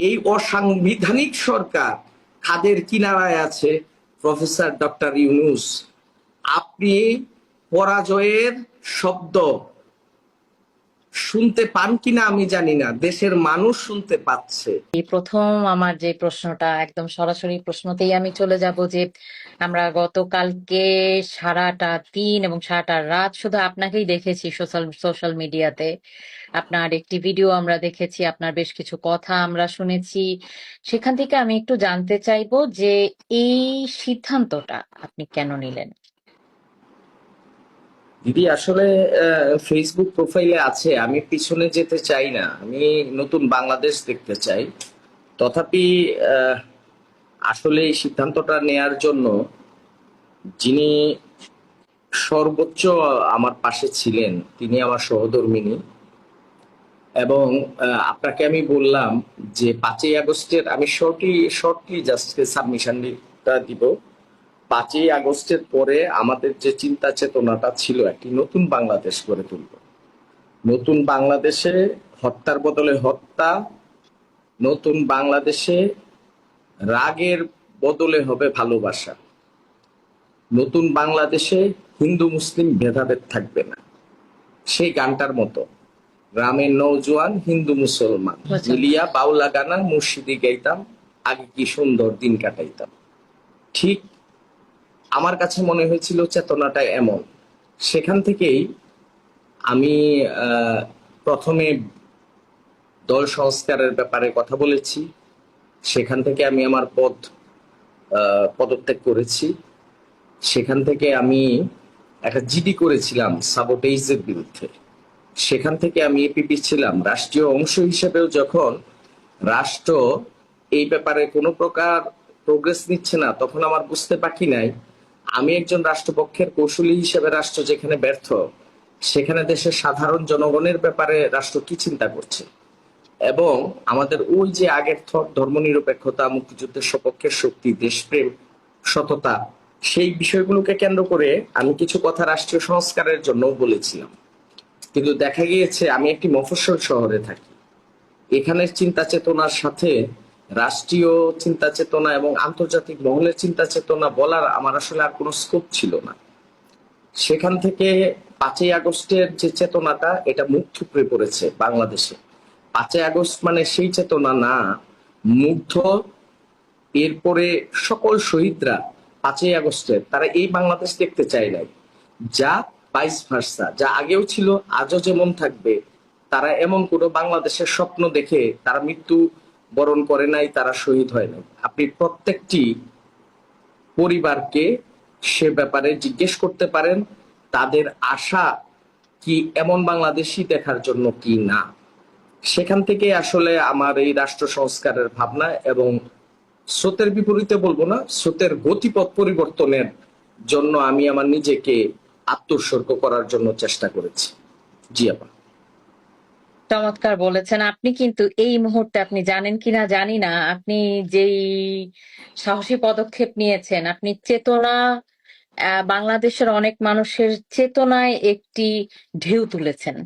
এই অসাংবিধানিক সরকার খাদের কিনারায় আছে প্রফেসর ডক্টর ইউনূস। আপনি পরাজয়ের শব্দ শুনতে পান কিনা আমি জানি না, দেশের মানুষ শুনতে পাচ্ছে। এই প্রথম আমার যে প্রশ্নটা, একদম সরাসরি প্রশ্নতেই আমি চলে যাব যে আমরা গতকালকে সারাটা দিন এবং সারাটা রাত শুধু আপনাকেই দেখেছি সোশ্যাল মিডিয়াতে। আপনার একটি ভিডিও আমরা দেখেছি, আপনার বেশ কিছু কথা আমরা শুনেছি। সেখান থেকে আমি একটু জানতে চাইবো যে এই সিদ্ধান্তটা আপনি কেন নিলেন? দিদি, আসলে ফেসবুক প্রোফাইলে আছে আমি পিছনে যেতে চাই না, আমি নতুন বাংলাদেশ দেখতে চাই। তথাপি আসলে এই সিদ্ধান্তটা নেয়ার জন্য যিনি সর্বোচ্চ আমার পাশে ছিলেন তিনি আমার সহধর্মিণী। এবং আপনাকে আমি বললাম যে 5ই আগস্টের আমি শর্টলি জাস্ট সাবমিশনটা দিব। 5ই আগস্টের পরে আমাদের যে চিন্তা চেতনাটা ছিল একটি নতুন বাংলাদেশ গড়ে তুলব। নতুন বাংলাদেশে হত্যার বদলে হত্যা, নতুন বাংলাদেশে রাগের বদলে হবে ভালোবাসা, নতুন বাংলাদেশে হিন্দু মুসলিম ভেদাভেদ থাকবে না। সেই গানটার মতো, গ্রামের নৌজোয়ান হিন্দু মুসলমান মিলিয়া বাউলা গানা মুর্শিদি গাইতাম, আগে কি সুন্দর দিন কাটাইতাম। ঠিক আমার কাছে মনে হয়েছিল চেতনাটা এমন। সেখান থেকেই আমি প্রথমে দল সংস্কারের ব্যাপারে কথা বলেছি। সেখান থেকে আমি আমার পদত্যাগ করেছি। সেখান থেকে আমি একটা জিডি করেছিলাম সাবোটেজের বিরুদ্ধে। সেখান থেকে আমি এপিপি ছিলাম রাষ্ট্রীয় অংশ হিসেবেও। যখন রাষ্ট্র এই ব্যাপারে কোনো প্রকার প্রোগ্রেস নিচ্ছে না, তখন আমার বুঝতে বাকি নাই আমি একজন রাষ্ট্রপক্ষের কৌশলী হিসেবে রাষ্ট্র যেখানে ব্যর্থ, সেখানে দেশের সাধারণ জনগণের ব্যাপারে রাষ্ট্র কি চিন্তা করছে। এবং আমাদের ওই যে আগের ধর্মনিরপেক্ষতা, মুক্তিযুদ্ধের সপক্ষের শক্তি, দেশপ্রেম, সততা, সেই বিষয়গুলোকে কেন্দ্র করে আমি কিছু কথা রাষ্ট্রীয় সংস্কারের জন্য বলেছিলাম। কিন্তু দেখা গিয়েছে আমি একটি মফস্বল শহরে থাকি, এখানের চিন্তা চেতনার সাথে রাষ্ট্রীয় চিন্তা চেতনা এবং আন্তর্জাতিক মহলের চিন্তা চেতনা বলার আমার আসলে আর কোনো স্কোপ ছিল না। সেখান থেকে 5ই আগস্টের যে চেতনাটা, এটা মুখ থুবড়ে পড়েছে বাংলাদেশে। 5ই আগস্ট মানে সেই চেতনা না, মুগ্ধ। এরপরে সকল শহীদরা 5ই আগস্টের তারা এই বাংলাদেশ দেখতে চায় নাই, যা ভাইস ভার্সা, যা আগেও ছিল আজও যেমন থাকবে। তারা এমন কোনো বাংলাদেশের স্বপ্ন দেখে তারা মৃত্যু বরণ করে নাই, তারা শহীদ হয় নাই। আপনি প্রত্যেকটি পরিবারকে সে ব্যাপারে জিজ্ঞেস করতে পারেন তাদের আশা কি এমন বাংলাদেশই দেখার জন্য কি না। সেখান থেকে আসলে আমার এই রাষ্ট্র সংস্কারের ভাবনা, এবং স্রোতের বিপরীতে বলবো না, স্রোতের গতিপথ পরিবর্তনের জন্য আমি আমার নিজেকে আত্মোৎসর্গ করার জন্য চেষ্টা করেছি। জি আপা। চমৎকার বলেছেন। আপনি কিন্তু এই মুহূর্তে, আপনি জানেন কিনা জানি না, আপনি যেই সাহসী পদক্ষেপ নিয়েছেন, আপনি চেতনা, বাংলাদেশের অনেক মানুষের চেতনায় একটি ঢেউ তুলেছেন।